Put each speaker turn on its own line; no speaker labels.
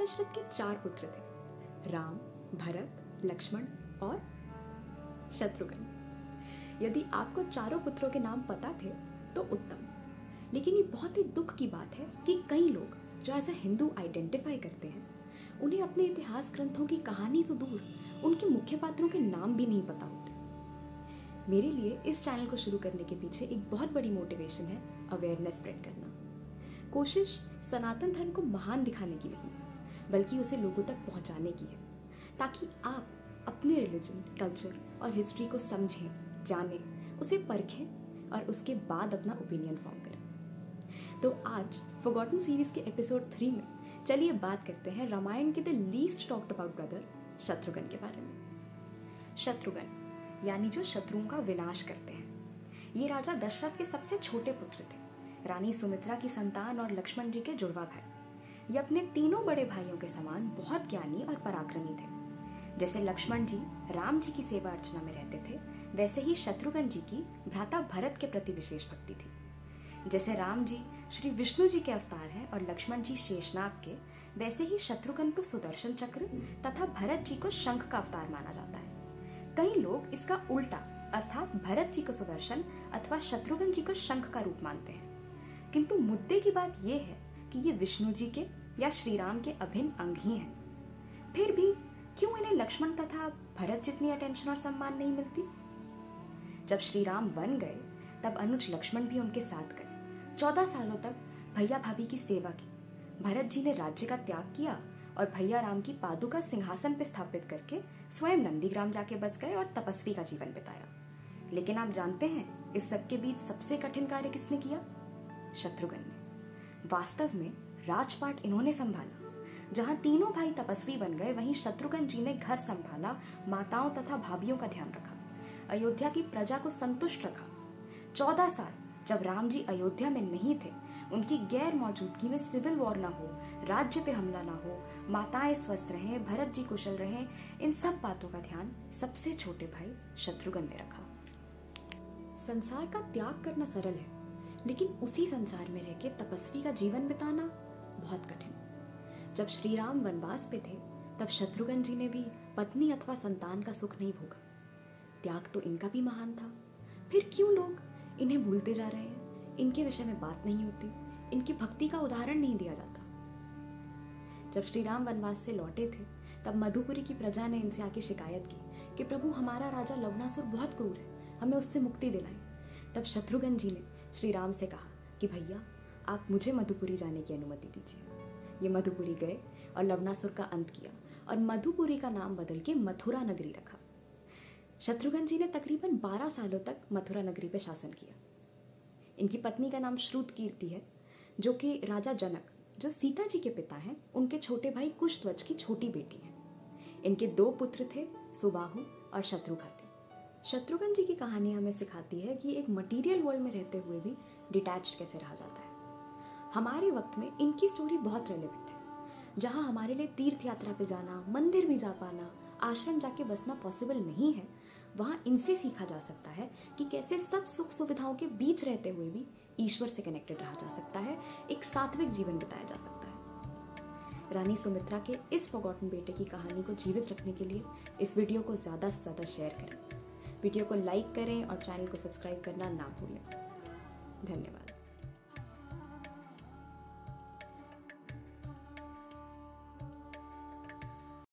दशरथ के 4 पुत्र थे, राम, भरत, लक्ष्मण और शत्रुघ्न। यदि आपको चारों पुत्रों के नाम पता थे तो उत्तम, लेकिन ये बहुत ही दुख की बात है कि कई लोग जो एज ए हिंदू आइडेंटिफाई करते हैं, उन्हें अपने इतिहास ग्रंथों की कहानी तो दूर, उनके मुख्य पात्रों के नाम भी नहीं पता होते। मेरे लिए इस चैनल को शुरू करने के पीछे एक बहुत बड़ी मोटिवेशन है अवेयरनेस स्प्रेड करना। कोशिश सनातन धर्म को महान दिखाने की नहीं, बल्कि उसे लोगों तक पहुंचाने की है, ताकि आप अपने रिलीजन, कल्चर और हिस्ट्री को समझें, जानें, उसे परखें और उसके बाद अपना ओपिनियन फॉर्म करें। तो आज फॉरगॉटन सीरीज के एपिसोड 3 में चलिए बात करते हैं रामायण के the least talked about brother Shatrughan के बारे में। शत्रुघ्न यानी जो शत्रुओं का विनाश करते हैं, ये राजा दशरथ के सबसे छोटे पुत्र थे, रानी सुमित्रा की संतान और लक्ष्मण जी के जुड़वा भाई। ये अपने तीनों बड़े भाइयों के समान बहुत ज्ञानी और पराक्रमी थे। जैसे लक्ष्मण जी राम जी की सेवा अर्चना में रहते थे, वैसे ही शत्रुघ्न जी की भ्राता भरत के प्रति विशेष भक्ति थी। जैसे राम जी श्री विष्णु जी के अवतार हैं और लक्ष्मण जी शेषनाग के, वैसे ही शत्रुघ्न को सुदर्शन चक्र तथा भरत जी को शंख का अवतार माना जाता है। कई लोग इसका उल्टा अर्थात भरत जी को सुदर्शन अथवा शत्रुघ्न जी को शंख का रूप मानते हैं, किंतु मुद्दे की बात यह है कि ये विष्णु जी के या श्री राम के अभिन्न अंग ही हैं। फिर भी क्यों इन्हें लक्ष्मण तथा भरत जितनी अटेंशन और सम्मान नहीं मिलती? जब श्री राम वन गए तब अनुज लक्ष्मण भी उनके साथ गए। 14 सालों तक भैया भाभी की सेवा की। भरत जी ने राज्य का त्याग किया और भैया राम की पादुका सिंहासन पर स्थापित करके स्वयं नंदीग्राम जाके बस गए और तपस्वी का जीवन बिताया। लेकिन आप जानते हैं इस सब के बीच सबसे कठिन कार्य किसने किया? शत्रुघ्न ने। वास्तव में राजपाट इन्होंने संभाला। जहां तीनों भाई तपस्वी बन गए, वहीं शत्रुघ्न जी ने घर संभाला, माताओं तथा भाभियों का ध्यान रखा, अयोध्या की प्रजा को संतुष्ट रखा। 14 साल जब राम जी अयोध्या में नहीं थे, उनकी गैर मौजूदगी में सिविल वॉर ना हो, राज्य पे हमला ना हो, माताएं स्वस्थ रहें, भरत जी कुशल रहें, इन सब बातों का ध्यान सबसे छोटे भाई शत्रुघ्न ने रखा। संसार का त्याग करना सरल है, लेकिन उसी संसार में रहकर तपस्वी का जीवन बिताना बहुत कठिन। जब श्री राम वनवास पे थे, तब शत्रुघ्न जी ने भी पत्नी अथवा संतान का सुख नहीं भोगा। त्याग तो इनका भी महान था। फिर क्यों लोग इन्हें भूलते जा रहे हैं? इनके विषय में बात नहीं होती, इनकी भक्ति का उदाहरण नहीं दिया जाता। जब श्री राम वनवास से लौटे थे, तब मधुपुरी की प्रजा ने इनसे आके शिकायत की कि प्रभु, हमारा राजा लवणासुर बहुत क्रूर है, हमें उससे मुक्ति दिलाएं। तब शत्रुघ्न जी ने श्री राम से कहा कि भैया, आप मुझे मधुपुरी जाने की अनुमति दीजिए। ये मधुपुरी गए और लवणासुर का अंत किया और मधुपुरी का नाम बदल के मथुरा नगरी रखा। शत्रुघ्न जी ने तकरीबन 12 सालों तक मथुरा नगरी पर शासन किया। इनकी पत्नी का नाम श्रुतकीर्ति है, जो कि राजा जनक, जो सीता जी के पिता हैं, उनके छोटे भाई कुशध्वज की छोटी बेटी है। इनके 2 पुत्र थे, सुबाहु और शत्रुघ्न। शत्रुघ्न जी की कहानी हमें सिखाती है कि एक मटेरियल वर्ल्ड में रहते हुए भी डिटैच्ड कैसे रहा जाता है। हमारे वक्त में इनकी स्टोरी बहुत रेलेवेंट है। जहां हमारे लिए तीर्थ यात्रा पे जाना, मंदिर भी जा पाना, आश्रम जाके बसना पॉसिबल नहीं है, वहां इनसे सीखा जा सकता है कि कैसे सब सुख सुविधाओं के बीच रहते हुए भी ईश्वर से कनेक्टेड रहा जा सकता है, एक सात्विक जीवन बिताया जा सकता है। रानी सुमित्रा के इस फॉरगॉटन बेटे की कहानी को जीवित रखने के लिए इस वीडियो को ज्यादा से ज्यादा शेयर करें, वीडियो को लाइक करें और चैनल को सब्सक्राइब करना ना भूलें।